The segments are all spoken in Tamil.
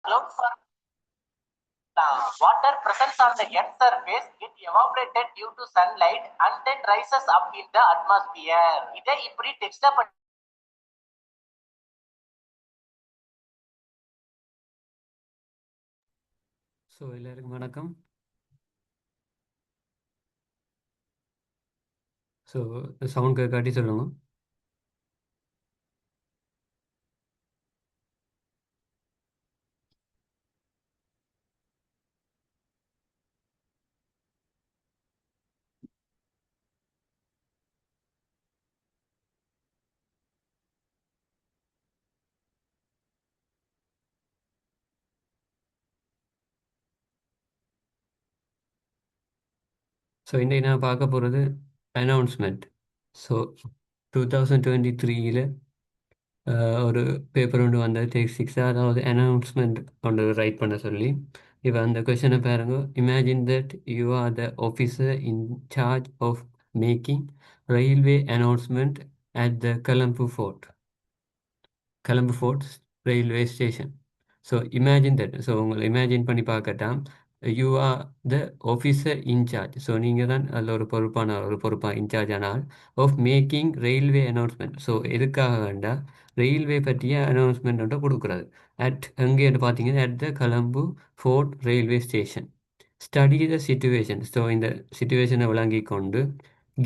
Clouds are water present on the Earth's surface get evaporated due to sunlight and then rises up in the atmosphere. இதை இப்படி டெக்ஸ்டா ஸோ எல்லாருக்கும் வணக்கம். ஸோ சவுண்ட் காட்டி சொல்லுங்க. ஸோ இன்றைக்கு நான் பார்க்க போகிறது அனௌன்ஸ்மெண்ட். ஸோ 2023 ஒரு பேப்பர் ஒன்று வந்தது டெக்ஸ்டிக்ஸாக, அதாவது அனௌன்ஸ்மெண்ட் ஒன்று ரைட் பண்ண சொல்லி. இப்போ அந்த கொஷனை பாருங்க. Imagine that you are the officer in charge of making railway announcement at the Colombo Fort railway station. So imagine that. So உங்களை இமேஜின் பண்ணி பார்க்கட்டாம். You are the officer in charge. So நீங்கள் தான் அதில் ஒரு பொறுப்பாக இன்சார்ஜ் ஆனால் of making railway announcement. So எதுக்காக வேண்டாம், ரயில்வே பற்றிய அனௌன்ஸ்மெண்ட் ஒன்று கொடுக்குறது. எங்கே பார்த்தீங்கன்னா at the Colombo Fort railway station. Study the situation. So இந்த சிச்சுவேஷனை விளங்கி கொண்டு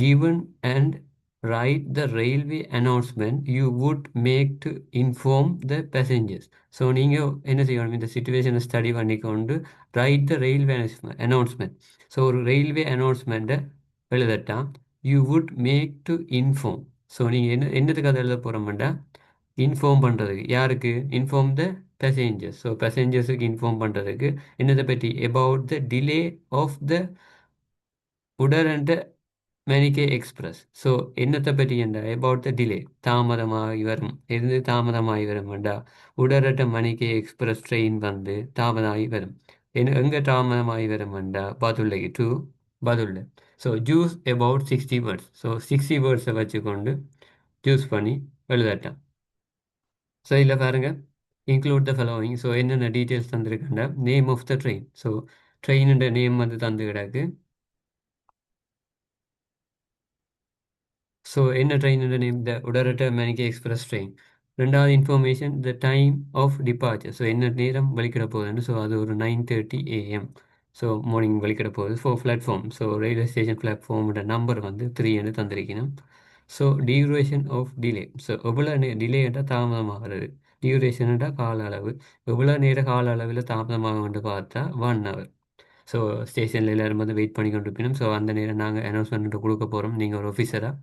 given and write the railway announcement you would make to inform the passengers. So நீங்கள் என்ன செய்யணும், இந்த சுச்சுவேஷனை ஸ்டடி பண்ணிக்கொண்டு write the railway announcement. So ஒரு ரயில்வே அனௌன்ஸ்மெண்ட்டை எழுதட்டாம். You would make to inform. So நீங்கள் என்னத்துக்கு அதை எழுத போகிறோம்டா, இன்ஃபார்ம் பண்ணுறதுக்கு. யாருக்கு இன்ஃபார்ம் த பேசஞ்சர்ஸ். ஸோ பேசஞ்சர்ஸுக்கு இன்ஃபார்ம் பண்ணுறதுக்கு என்னதை பற்றி, about the delay of the Udarata Menike express. So என்னத்தை பற்றி என்ற அபவுட் த டிலே, தாமதமாகி வரும். எது தாமதமாகி வரும் வேண்டா, உடரட்ட மணிக்கே எக்ஸ்பிரஸ் ட்ரெயின் வந்து தாமதமாகி வரும். எங்கே தாமதமாகி வரும் வேண்டா, பதுல்லைக்கு to Badulla. So use about 60 words. So 60 வேர்ட்ஸை வச்சுக்கொண்டு ஜூஸ் பண்ணி எழுதட்டான். ஸோ இதில் பாருங்க, இன்க்ளூட் த ஃபாலோவிங். ஸோ என்னென்ன டீட்டெயில்ஸ் தந்துருக்கேன்டா, name of the train. So ட்ரெயினுடைய நேம் வந்து தந்து கிடக்கு. ஸோ என்ன ட்ரெயினோட name, the Udarata Menike express train. ரெண்டாவது information, the time of departure. So என்ன நேரம் வலிக்கிட போகுதுன்னு. ஸோ அது ஒரு 9:30 AM. ஸோ மார்னிங் வலிக்கிட போகுது. பிளாட்ஃபார்ம். ஸோ ரயில்வே ஸ்டேஷன் பிளாட்ஃபார்மோட நம்பர் வந்து 3 தந்திருக்கணும். So duration of delay. So எவ்வளோ டிலேண்டா தாமதமாகிறது, டியூரேஷன்டா கால அளவு. எவ்வளோ நேர கால அளவில் தாமதமாக பார்த்தா 1 hour. ஸோ ஸ்டேஷனில் எல்லோரும் வந்து வெயிட் பண்ணி கொண்டு இருப்பினும். ஸோ அந்த நேரம் நாங்கள் அனௌன்ஸ்மெண்ட் கொடுக்க போகிறோம், நீங்கள் ஒரு ஆஃபீஸராக.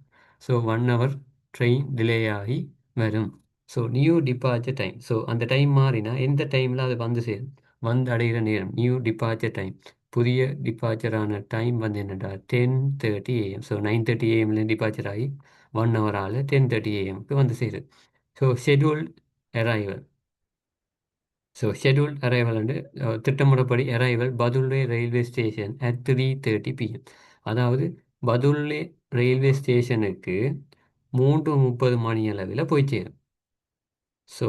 ஸோ 1 hour ட்ரெயின் டிலே ஆகி வரும். So new departure time. So அந்த டைம் மாறினா எந்த டைமில் அது வந்து சேரும், வந்து அடைகிற நேரம். நியூ டிபார்ச்சர் டைம், புதிய டிபார்ச்சரான டைம் வந்து என்னடா 10:30 AM. ஸோ 9:30 AM டிபார்ச்சர் ஆகி 1 hour 10:30 AM வந்து சேரும். So scheduled arrival. So scheduled arrival வந்து திட்டமிடப்படி arrival Badulla railway station at 3:30 PM. அதாவது பதுல்லே ரயில்வே ஸ்டேஷனுக்கு 3:30 மணி அளவில் போய் சேரும். ஸோ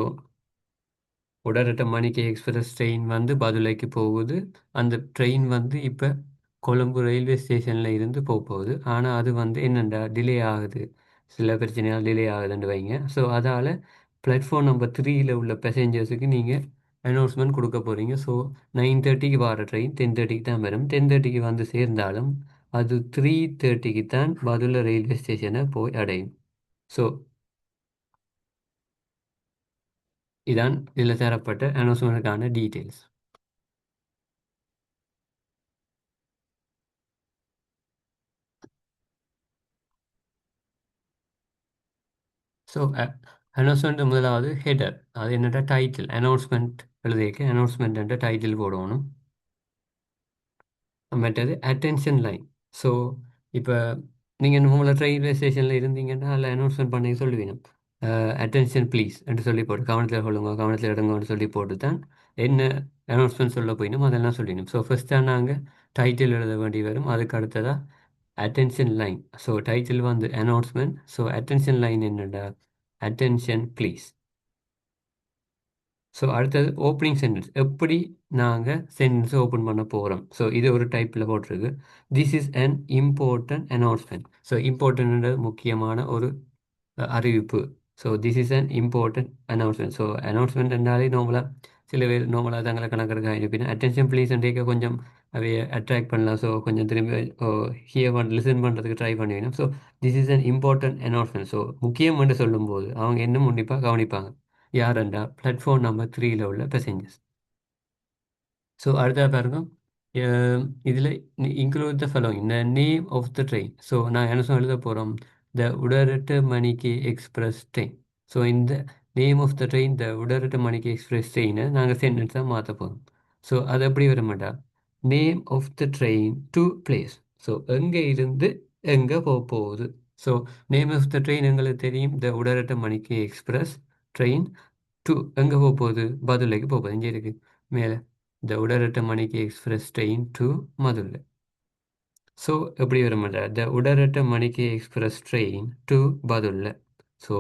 உடரட்ட மணிக்கு எக்ஸ்பிரஸ் ட்ரெயின் வந்து பதுளைக்கு போகுது. அந்த ட்ரெயின் வந்து இப்போ கொழும்பு ரயில்வே ஸ்டேஷனில் இருந்து போகுது. ஆனால் அது வந்து என்னென்னா டிலே ஆகுது, சில பிரச்சனையால் டிலே ஆகுதுன்னு வைங்க. ஸோ அதால் பிளாட்ஃபார்ம் நம்பர் 3 உள்ள பேசஞ்சர்ஸுக்கு நீங்கள் அனௌன்ஸ்மெண்ட் கொடுக்க போகிறீங்க. ஸோ 9:30 வர ட்ரெயின் 10:30 தான் வரும். 10:30 வந்து சேர்ந்தாலும் அது 3:30 தான் பதுளை ரயில்வே ஸ்டேஷனை போய் அடையும். ஸோ இதான் இதில் தரப்பட்ட அனௌன்ஸ்மெண்ட்டுக்கான டீட்டெயில்ஸ். ஸோ அனௌன்ஸ்மெண்ட் முதலாவது ஹெடர். அது என்னடா டைட்டில். அனௌன்ஸ்மெண்ட் எழுதிக்க அனௌன்ஸ்மெண்ட் என்ற டைட்டில் போடணும். மற்றது அட்டென்ஷன் லைன். ஸோ இப்போ நீங்கள் நம்மள ரயில்வே ஸ்டேஷனில் இருந்தீங்கன்னா அதில் அனௌன்ஸ்மெண்ட் பண்ணி சொல்லுவீங்க, அட்டென்ஷன் ப்ளீஸ் என்று சொல்லி போட்டு, கவனத்தில் கொள்ளுங்க, கவனத்தில் எடுங்கன்னு சொல்லி போட்டு தான் என்ன அனௌன்ஸ்மெண்ட் சொல்ல போயிடும் அதெல்லாம் சொல்லிடணும். ஸோ ஃபஸ்ட்டாக நாங்கள் டைட்டில் எழுத வேண்டி வரும். அதுக்கு அடுத்ததாக அட்டென்ஷன் லைன். ஸோ டைட்டில் வந்து அனௌன்ஸ்மெண்ட். ஸோ அட்டென்ஷன் லைன் என்னடா, அட்டென்ஷன் ப்ளீஸ். ஸோ அடுத்தது ஓப்பனிங் சென்டென்ஸ் எப்படி நாங்கள் சென்டென்ஸை ஓப்பன் பண்ண போகிறோம். ஸோ இது ஒரு டைப்பில் போட்டிருக்கு. This is an important announcement. So important முக்கியமான ஒரு அறிவிப்பு. So this is an important announcement. So announcement என்றாலே நார்மலாக சில பேர் நார்மலாக தங்களை கணக்கெடுக்க இருப்பினா அட்டென்ஷன் ப்ளீஸ் என்றே கொஞ்சம் அவைய அட்ராக்ட் பண்ணலாம். ஸோ கொஞ்சம் திரும்பி ஹியர் லிசன் பண்ணுறதுக்கு ட்ரை பண்ணுவீங்க. So this is an important announcement. So முக்கியம் என்று சொல்லும்போது அவங்க என்ன உன்னிப்பாக கவனிப்பாங்க. யாருண்டா பிளாட்ஃபார்ம் நம்பர் 3ல உள்ள பேசஞ்சர்ஸ். ஸோ அடுத்தது பாருங்க, இதில் include the following the name of the train. So நான் என்ன சொல்ல எழுத போகிறோம், the Udarata Menike express train. So இந்த name of the train the Udarata Menike express ட்ரெயினை நாங்கள் சென்டென்ஸாக மாற்ற போகிறோம். ஸோ அது எப்படி வர மாட்டா, name of the train to place. So எங்கே இருந்து எங்கே போக போகுது. So name of the train எங்களுக்கு தெரியும், த Udarata Menike express train to எங்கே போக போகுது, பதுளைக்கு போக போகுது. இங்கே இருக்குது மேலே, த Udarata Menike express train to Madurai. So எப்படி வர மாட்டேன், த Udarata Menike express train to Badulla. So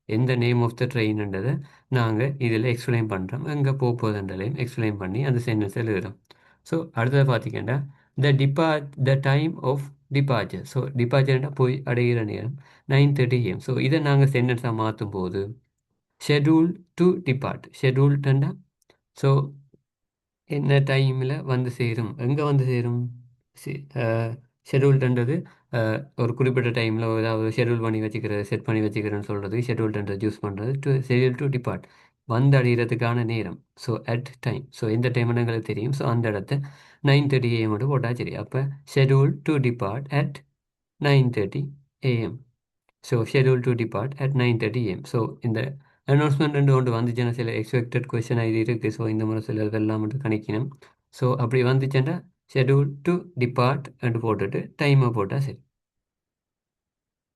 எந்த நேம் ஆஃப் த ட்ரெயின்ன்றதை நாங்கள் இதில் எக்ஸ்பிளைன் பண்ணுறோம், எங்கே போக போகுதுன்றதையும் எக்ஸ்பிளைன் பண்ணி அந்த சென்டென்ஸ் எழுதுகிறோம். ஸோ அடுத்தது பார்த்தீங்கன்னா the time of departure. So டிபார்ச்சர்னா போய் அடைகிற நேரம் 9:30 AM. ஸோ இதை நாங்கள் சென்டென்ஸாக மாற்றும் போது ஷெட்யூல் டு டிபார்ட். ஷெட்யூல்டா ஸோ என்ன டைமில் வந்து சேரும், எங்கே வந்து சேரும். ஷெட்யூல்டுன்றது ஒரு குறிப்பிட்ட டைமில் ஏதாவது ஷெட்யூல் பண்ணி வச்சுக்கிறது, செட் பண்ணி வச்சுக்கிறேன்னு சொல்கிறது ஷெட்யூல்டுன்றது யூஸ் பண்ணுறது. ஷெட்யூல் டு டிபார்ட் வந்து அடைகிறதுக்கான நேரம். So at time. ஸோ எந்த டைம்னு எங்களுக்கு தெரியும். ஸோ அந்த இடத்த 9:30 AM மட்டும் போட்டால் சரி. அப்போ schedule to depart at 9:30 AM. So schedule to depart at 9:30 AM. So இந்த அனௌன்ஸ்மெண்ட் ரெண்டு ஒன்று வந்துச்சுன்னா சில எக்ஸ்பெக்டட் கொஸ்டின் இது இருக்குது. ஸோ இந்த முறை சில இதெல்லாம் மட்டும் கணிக்கணும். ஸோ அப்படி வந்துச்சுன்னா ஷெட்யூல் டு டிபார்ட் என்று போட்டுட்டு டைமை போட்டால் சரி.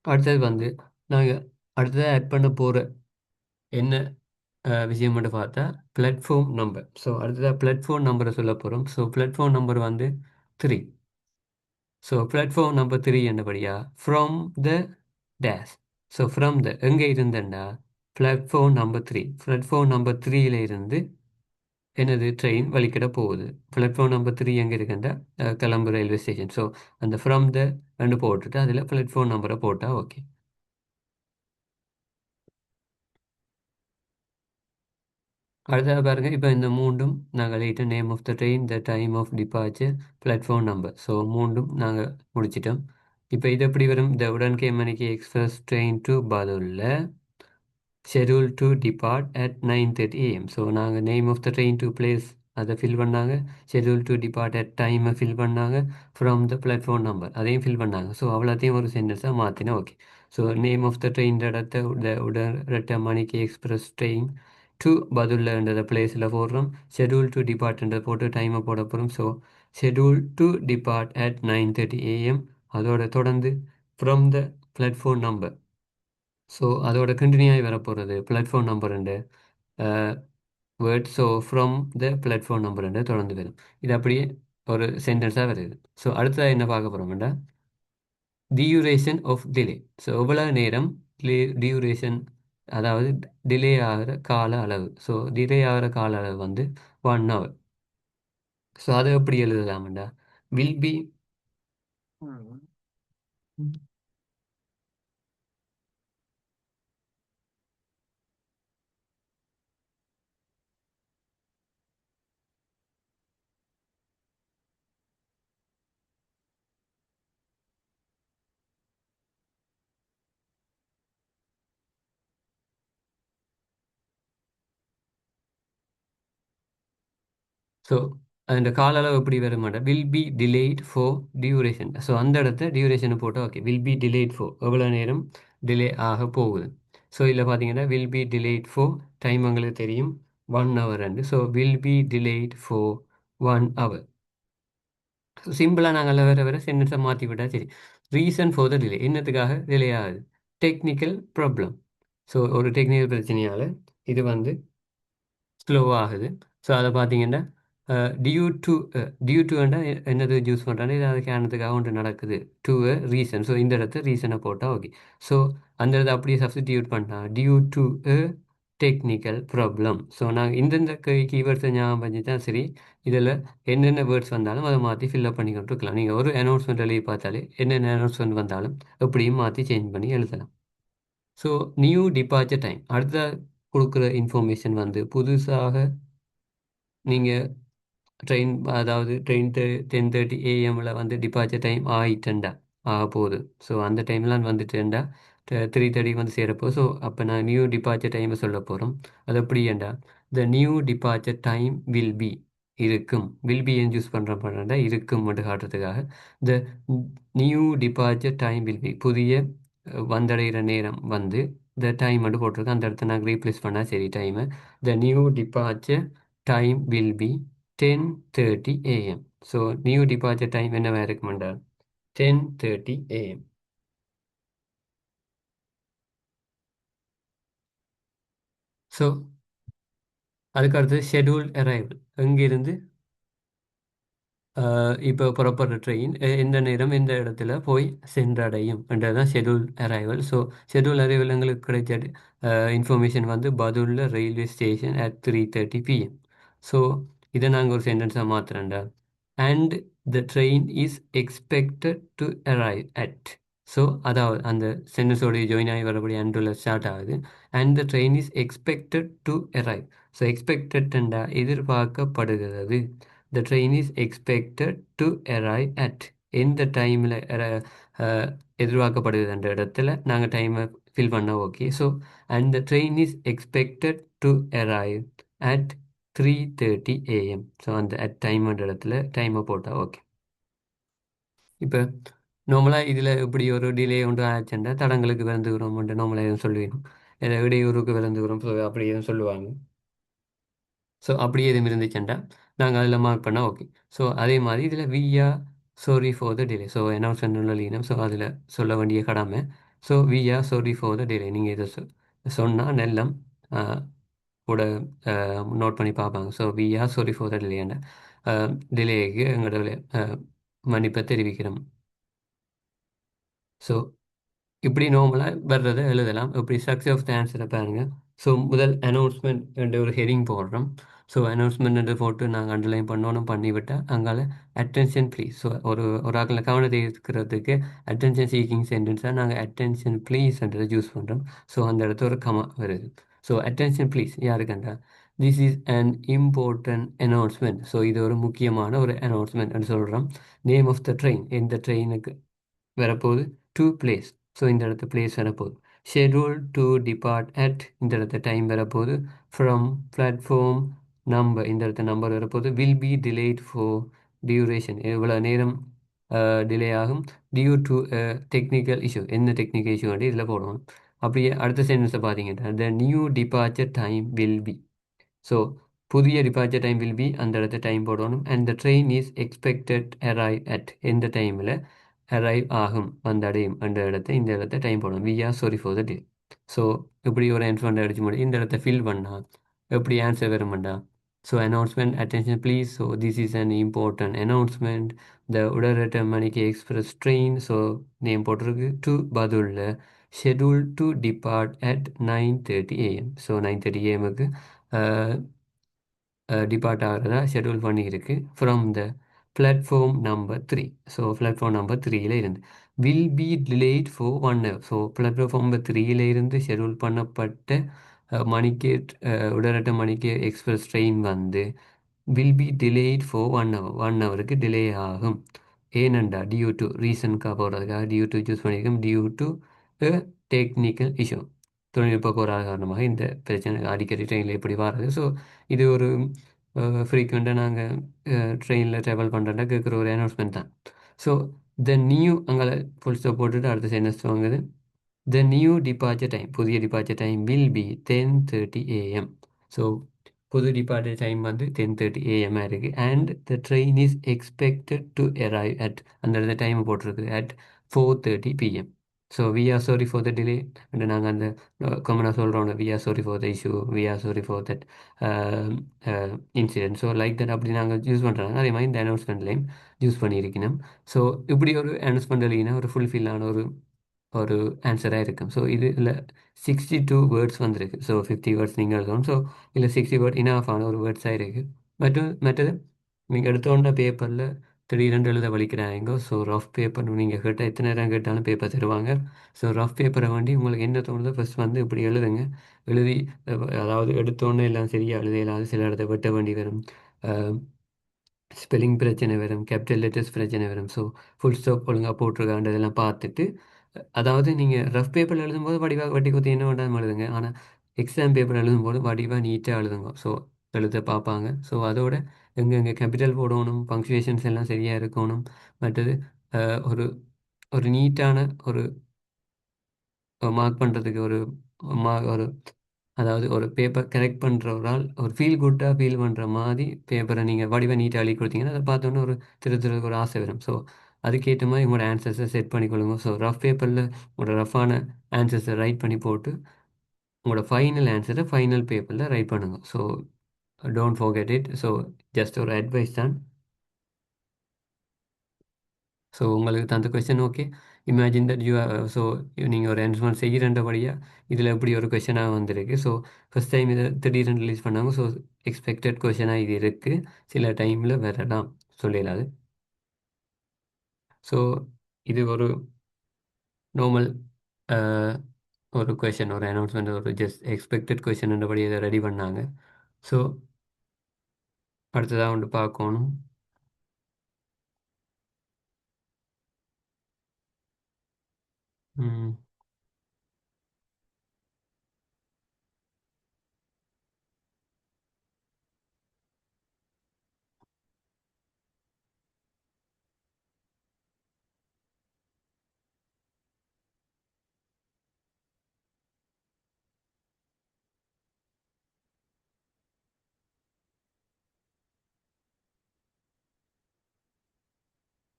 அடுத்தது வந்து நாங்கள் அடுத்ததாக ஆட் பண்ண போகிற என்ன விஷயம் மட்டும் பார்த்தா பிளாட்ஃபார்ம் நம்பர். ஸோ அடுத்ததாக பிளாட்ஃபார்ம் நம்பரை சொல்ல போகிறோம். ஸோ பிளாட்ஃபார்ம் நம்பர் வந்து 3. ஸோ பிளாட்ஃபார்ம் நம்பர் 3 என்னபடியா from the dash. So from the எங்கே இருந்தேன்டா பிளாட்ஃபார்ம் நம்பர் 3. பிளாட்ஃபார்ம் நம்பர் 3ல இருந்து எனது ட்ரெயின் வலிக்கிட போகுது. பிளாட்ஃபார்ம் நம்பர் 3 எங்கே இருக்குண்டா கொலம்பு ரயில்வே ஸ்டேஷன். ஸோ அந்த ஃப்ரம் த ரெண்டு போட்டுட்டு அதில் பிளாட்ஃபார்ம் நம்பரை போட்டால் ஓகே. அடுத்தது பாருங்கள், இப்போ இந்த மூண்டும் நாங்கள் லைட்ட name of the train, the time of departure, platform number. So மூண்டும் நாங்கள் முடிச்சிட்டோம். இப்போ இது எப்படி வரும், த உடன் Menike express train to Badulla scheduled to depart at 9:30 AM. So நாங்கள் name of the train to place அதை ஃபில் பண்ணாங்க. scheduled to depart at டைமை ஃபில் பண்ணாங்க. ஃப்ரம் த பிளாட்ஃபார்ம் நம்பர் அதையும் ஃபில் பண்ணாங்க. ஸோ அவ்வளோத்தையும் ஒரு சென்டென்ஸாக மாற்றினா okay. So name of the train இடத்த உடனட்ட மணிக்கு எக்ஸ்பிரஸ் ட்ரெயின் டு பதுல்லன்றத பிளேஸில் போடுறோம். scheduled to departன்றதை போட்டு டைமை போட போகிறோம். So scheduled to depart at 9:30 AM. அதோட தொடர்ந்து from the platform number. So அதோட கண்டினியூ வரப்போகிறது பிளாட்ஃபார்ம் நம்பர் ரெண்டு word. So from the platform number ரெண்டு தொடர்ந்து வரும். இது அப்படியே ஒரு சென்டென்ஸாக வருது. ஸோ அடுத்ததாக என்ன பார்க்க போகிறோம்டா டியூரேஷன் ஆஃப் டிலே. ஸோ எவ்வளோ நேரம் டியூரேஷன், அதாவது டிலே ஆகிற கால அளவு. ஸோ டிலே ஆகிற கால அளவு வந்து 1 hour. ஸோ அதை எப்படி எழுதலாம்டா வில் பி ஸோ அந்த கால அளவு எப்படி வர மாட்டேன், will be delayed for duration. So அந்த இடத்த டியூரேஷனை போட்டால் okay. Will be delayed for எவ்வளோ நேரம் டிலே ஆக போகுது. ஸோ இதில் பார்த்தீங்கன்னா will be delayed for time உங்களுக்கு தெரியும் 1 hour ரெண்டு. So will be delayed for 1 hour. So சிம்பிளாக நாங்கள் வேறு சென்டென்ஸை மாற்றி விட்டால் சரி. ரீசன் ஃபார் த டிலே, என்னத்துக்காக டிலே ஆகுது, டெக்னிக்கல் ப்ராப்ளம். ஸோ ஒரு டெக்னிக்கல் பிரச்சனையால் இது வந்து ஸ்லோ ஆகுது. ஸோ அதை பார்த்தீங்கன்னா டியூ டு என்னது யூஸ் பண்ணுறாங்க, இது அது காரணத்துக்காக ஒன்று நடக்குது. To a reason. ஸோ இந்த இடத்த ரீசனை போட்டால் ஓகே. ஸோ அந்த இடத்த அப்படியே சப்ஸ்டிடியூட் பண்ணால் due to a technical problem. So நாங்கள் இந்தந்த கீவேர்ட்ஸை ஞாபகம் வச்சு தான் சரி இதில் என்னென்ன வேர்ட்ஸ் வந்தாலும் அதை மாற்றி ஃபில்அப் பண்ணி கொண்டு இருக்கலாம். நீங்கள் ஒரு அனௌன்ஸ்மெண்ட் எழுதி பார்த்தாலே என்னென்ன அனௌன்ஸ்மெண்ட் வந்தாலும் எப்படியும் மாற்றி சேஞ்ச் பண்ணி எழுதலாம். ஸோ நியூ டிபார்ச்சர் டைம் அடுத்த கொடுக்குற இன்ஃபர்மேஷன் வந்து புதுசாக நீங்கள் ட்ரெயின் அதாவது ட்ரெயின் 10:30 AM வந்து டிபார்ச்சர் டைம் ஆகிட்டேன்டா ஆக போகுது. ஸோ அந்த டைம்லாம் வந்துட்டேன்டா 3:30 வந்து சேரப்போ. ஸோ அப்போ நான் நியூ டிபார்ச்சர் டைமை சொல்ல போகிறோம். அது எப்படியேண்டா the new departure time will be இருக்கும். வில் பி ஏன் யூஸ் பண்ணுறேன்டா இருக்கும் மட்டும் காட்டுறதுக்காக. The new departure time will be புதிய வந்தடைகிற நேரம் வந்து த டைம் மட்டும் போட்டிருக்கேன். அந்த இடத்த நாங்கள் ரீப்ளேஸ் பண்ணால் சரி டைமை. த new departure time will be 10:30 AM. So new departure time என்னவா இருக்குமெண்டா 10:30 AM. ஸோ அதுக்கு அடுத்து ஷெட்யூல் அரைவல் எங்கிருந்து இப்போ புறப்படுற ட்ரெயின் எந்த நேரம் எந்த இடத்துல போய் சென்றடையும் என்றதான் schedule arrival. So schedule arrival எங்களுக்கு கிடைச்ச இன்ஃபர்மேஷன் வந்து Badulla railway station at 3:30 PM. So இதை நாங்கள் ஒரு சென்டென்ஸாக மாற்றுறேன்டா and the train is expected to arrive at. So அதாவது அந்த சென்டென்ஸோடைய ஜாயின் ஆகி வரக்கூடிய அண்டுல ஸ்டார்ட் ஆகுது. And the train is expected to arrive. So எக்ஸ்பெக்டட்ண்டா எதிர்பார்க்கப்படுகிறது. The train is expected to arrive at எந்த டைமில் எதிர்பார்க்கப்படுகிறது என்ற இடத்துல நாங்கள் டைமை ஃபில் பண்ண okay. So and the train is expected to arrive at 3:30 AM. So அந்த அட் டைம்ன்ற இடத்துல டைமை போட்டால் ஓகே. இப்போ நார்மலாக இதில் இப்படி ஒரு டிலே ஒன்று ஆச்சுன்னா தடங்களுக்கு விளந்துக்கிறோம் நார்மலாக எதுவும் சொல்லுவேன். இடையூறுக்கு விளந்துக்கிறோம் அப்படி எதுவும் சொல்லுவாங்க. ஸோ அப்படியே எதுவும் இருந்துச்சுன்னா நாங்கள் அதில் மார்க் பண்ணால் ஓகே. ஸோ அதே மாதிரி இதில் we're sorry for the delay. So announcement லீனம். ஸோ அதில் சொல்ல வேண்டிய கடமை. So we're sorry for the delay. நீங்கள் இதை சொன்னால் நெல்லம் கூட நோட் பண்ணி பார்ப்பாங்க. So we're sorry for the டிலேண்ட டிலேக்கு எங்களோட மன்னிப்பை தெரிவிக்கிறோம். ஸோ இப்படி நார்மலாக வர்றதை எழுதலாம். இப்படி ஸ்ட்ரக்சர் ஆஃப் த ஆன்சரை பாருங்கள். ஸோ முதல் அனௌன்ஸ்மெண்ட் என்ற ஒரு ஹெடிங் போடுறோம். ஸோ அனௌன்ஸ்மெண்ட் போட்டு நாங்கள் அண்டர்லைன் பண்ணணும் பண்ணிவிட்டால் அங்கால அட்டென்ஷன் ப்ளீஸ். ஸோ ஒரு ஆக்களை கவனத்தை இருக்கிறதுக்கு அட்டென்ஷன் சீக்கிங் சென்டென்ஸாக நாங்கள் அட்டென்ஷன் ப்ளீஸ்ன்றதை யூஸ் பண்ணுறோம். ஸோ அந்த இடத்துல ஒரு கமா வருது. ஸோ அட்டென்ஷன் ப்ளீஸ் யாருக்கண்டா this is an important announcement. So இது ஒரு முக்கியமான ஒரு அனௌன்ஸ்மெண்ட் சொல்கிறோம். நேம் ஆஃப் த ட்ரெயின் எந்த ட்ரெயினுக்கு வரப்போகுது டு பிளேஸ். ஸோ இந்த இடத்து பிளேஸ் வரப்போகுது. ஷெட்யூல் டு டிபார்ட் அட் இந்த இடத்த டைம் வரப்போகுது. ஃப்ரம் பிளாட்ஃபார்ம் நம்பர் இந்த இடத்த நம்பர் வரப்போகுது. Will be delayed for duration எவ்வளோ நேரம் டிலே ஆகும். டியூ டு டெக்னிக்கல் இஷ்யூ என்ன டெக்னிக்கல் இஷ்யூ வந்து இதில் போடுவோம். அப்படியே அடுத்த சென்டென்ஸை பார்த்தீங்கன்னா த new departure time will B. So புதிய டிபார்ச்சர் டைம் வில் பி அந்த இடத்த டைம் போடணும். And the train is expected arrive at எந்த டைமில் அரைவ் ஆகும் வந்தடையும் அந்த இடத்த இந்த இடத்த டைம் போடணும். We are sorry for the day. So இப்படி ஒரு ஆன்சர் அடிச்சு முடியும். இந்த இடத்த ஃபில் பண்ணால் எப்படி ஆன்சர் வருமாண்டா. So announcement attention please. So this is an important announcement the Udarata Menike express train. So name போட்டிருக்கு to Badulla schedule to depart at 9:30 AM. So 9:30 AM depart ஆகிறதா ஷெட்யூல் பண்ணியிருக்கு from the platform number 3. So platform number 3ல் இருந்து will be delayed for 1 hour. So platform number 3ல் இருந்து ஷெட்யூல் பண்ணப்பட்ட மணிக்கு உடனட்ட மணிக்கு எக்ஸ்பிரஸ் ட்ரெயின் வந்து will be delayed for 1 hour 1 ஹவருக்கு டிலே ஆகும். ஏனண்டா டியூ டு ரீசனுக்காக போகிறதுக்காக டியூ டு சூஸ் பண்ணியிருக்கோம். டியூ டு டெக்னிக்கல் இஷ்யூ தொழில்நுட்ப கோளாறு காரணமாக இந்த பிரச்சனை அடிக்கடி ட்ரெயினில் எப்படி வர்றது. ஸோ இது ஒரு ஃப்ரீக்வெண்ட்டாக நாங்கள் ட்ரெயினில் ட்ராவல் பண்ணுறேன்னா கேட்குற ஒரு அனௌன்ஸ்மெண்ட் தான். ஸோ த நியூ அங்கே ஃபுல் ஸ்டாப் போட்டுட்டு அடுத்த சென்டென்ஸ் வாங்குது. த நியூ டிபார்ச்சர் டைம் புதிய departure time will be 10:30 AM. So புது டிபார்ச்சர் டைம் வந்து 10:30 AM இருக்குது. And the train is expected to arrive at அந்த இடத்துல டைம் போட்டிருக்கு at 4:30 PM. So we are sorry for the delay and நாங்கள் அந்த காமனாக சொல்கிறோம் we are sorry for the issue we are sorry for that incident. So like that அப்படி நாங்கள் யூஸ் பண்ணுறாங்க. அதே மாதிரி இந்த அனௌன்ஸ்மெண்ட்லேயும் யூஸ் பண்ணியிருக்கணும். ஸோ இப்படி ஒரு அனௌன்ஸ்மெண்ட் இல்லைன்னா ஒரு ஃபுல்ஃபில்லான ஒரு ஒரு ஆன்சராக இருக்கும். ஸோ இதில் 62 வேர்ட்ஸ் வந்திருக்கு. ஸோ 50 வேர்ட்ஸ் நீங்கள் எழுதணும். ஸோ இல்லை 60 வேர்ட் இனாஃபான ஒரு வேர்ட்ஸாக இருக்குது. மற்றது நீங்கள் எடுத்தோன்ன பேப்பரில் திடீரென்று எழுத வலிக்கிறாங்க. ஸோ ரஃப் பேப்பர் நீங்கள் கேட்டால் எத்தனை நேரம் கேட்டாலும் பேப்பர் தருவாங்க. ஸோ ரஃப் பேப்பரை வேண்டி உங்களுக்கு என்ன தோணுதோ ஃபஸ்ட் வந்து இப்படி எழுதுங்க. எழுதி அதாவது எடுத்தோன்னே எல்லாம் சரியாக எழுத இயலாது. சில இடத்த வெட்ட வேண்டி வரும். ஸ்பெல்லிங் பிரச்சனை வரும், கேபிட்டல் லெட்டர்ஸ் பிரச்சனை வரும். ஸோ ஃபுல் ஸ்டாப் ஒழுங்காக போட்டிருக்காண்டதெல்லாம் பார்த்துட்டு அதாவது நீங்கள் ரஃப் பேப்பரில் எழுதும்போது வடிவாக வட்டி குத்தி என்ன வேண்டாம் எழுதுங்க. ஆனால் எக்ஸாம் பேப்பர் எழுதும்போது வடிவாக நீட்டாக எழுதுங்க. ஸோ எழுத பார்ப்பாங்க. ஸோ அதோட எங்கெங்கே கேபிட்டல் போடணும், பங்க்சுவேஷன்ஸ் எல்லாம் சரியாக இருக்கணும். மற்றது ஒரு ஒரு நீட்டான ஒரு மார்க் பண்ணுறதுக்கு ஒரு அதாவது ஒரு பேப்பர் கரெக்ட் பண்ணுற ஒரு ஆள் ஒரு ஃபீல் குட்டாக ஃபீல் பண்ணுற மாதிரி பேப்பரை நீங்கள் வடிவாக நீட்டாக எழுதி கொடுத்தீங்கன்னா அதை பார்த்தோன்னே ஒரு திருத்துறதுக்கு ஒரு ஆசை வரும். ஸோ அதுக்கேற்ற மாதிரி உங்களோட ஆன்சர்ஸை செட் பண்ணிக்கொள்ளுங்க. ஸோ ரஃப் பேப்பரில் உங்களோட ரஃப்பான ஆன்சர்ஸை ரைட் பண்ணி போட்டு உங்களோட ஃபைனல் ஆன்சரை ஃபைனல் பேப்பரில் ரைட் பண்ணுங்க. So don't forget it. So just ஒரு அட்வைஸ் தான். ஸோ உங்களுக்கு தந்த question okay. Imagine that you so நீங்கள் ஒரு ஆன்சர் செய்கிறன்றபடியாக இதில் எப்படி ஒரு கொஷனாக வந்திருக்கு. ஸோ ஃபஸ்ட் டைம் இதை திடீர்னு ரிலீஸ் பண்ணாங்க. ஸோ எக்ஸ்பெக்டட் கொஷனாக இது இருக்குது. சில டைமில் வரலாம் சொல்லலாது. ஸோ இது ஒரு நார்மல் ஒரு கொஷன், ஒரு அனௌன்ஸ்மெண்ட், ஒரு ஜஸ்ட் எக்ஸ்பெக்டட் கொஷன்ன்றபடி இதை ரெடி பண்ணாங்க. ஸோ அடுத்ததாக வந்து பார்க்கணும். ம்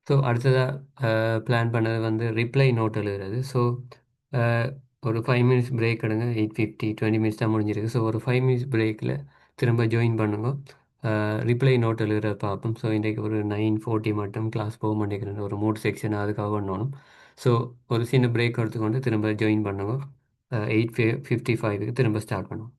ஸோ அடுத்ததாக பிளான் பண்ணது வந்து ரிப்ளை நோட் எழுதுறது. ஸோ ஒரு 5 மினிட்ஸ் பிரேக் எடுங்க. 8:50 20 மினிட்ஸ் தான் முடிஞ்சிருக்கு. ஸோ ஒரு 5 மினிட்ஸ் பிரேக்கில் திரும்ப ஜாயின் பண்ணுங்க. ரிப்ளை நோட் எழுதுறத பார்ப்போம். ஸோ இன்றைக்கு ஒரு 9:40 மட்டும் கிளாஸ் போக மாட்டேங்கிறது. ஒரு 3 செக்ஷன் அதுக்காக பண்ணணும். ஸோ ஒரு சின்ன பிரேக் எடுத்துக்கொண்டு திரும்ப ஜாயின் பண்ணுங்க. 8:55க்கு திரும்ப ஸ்டார்ட் பண்ணுவோம்.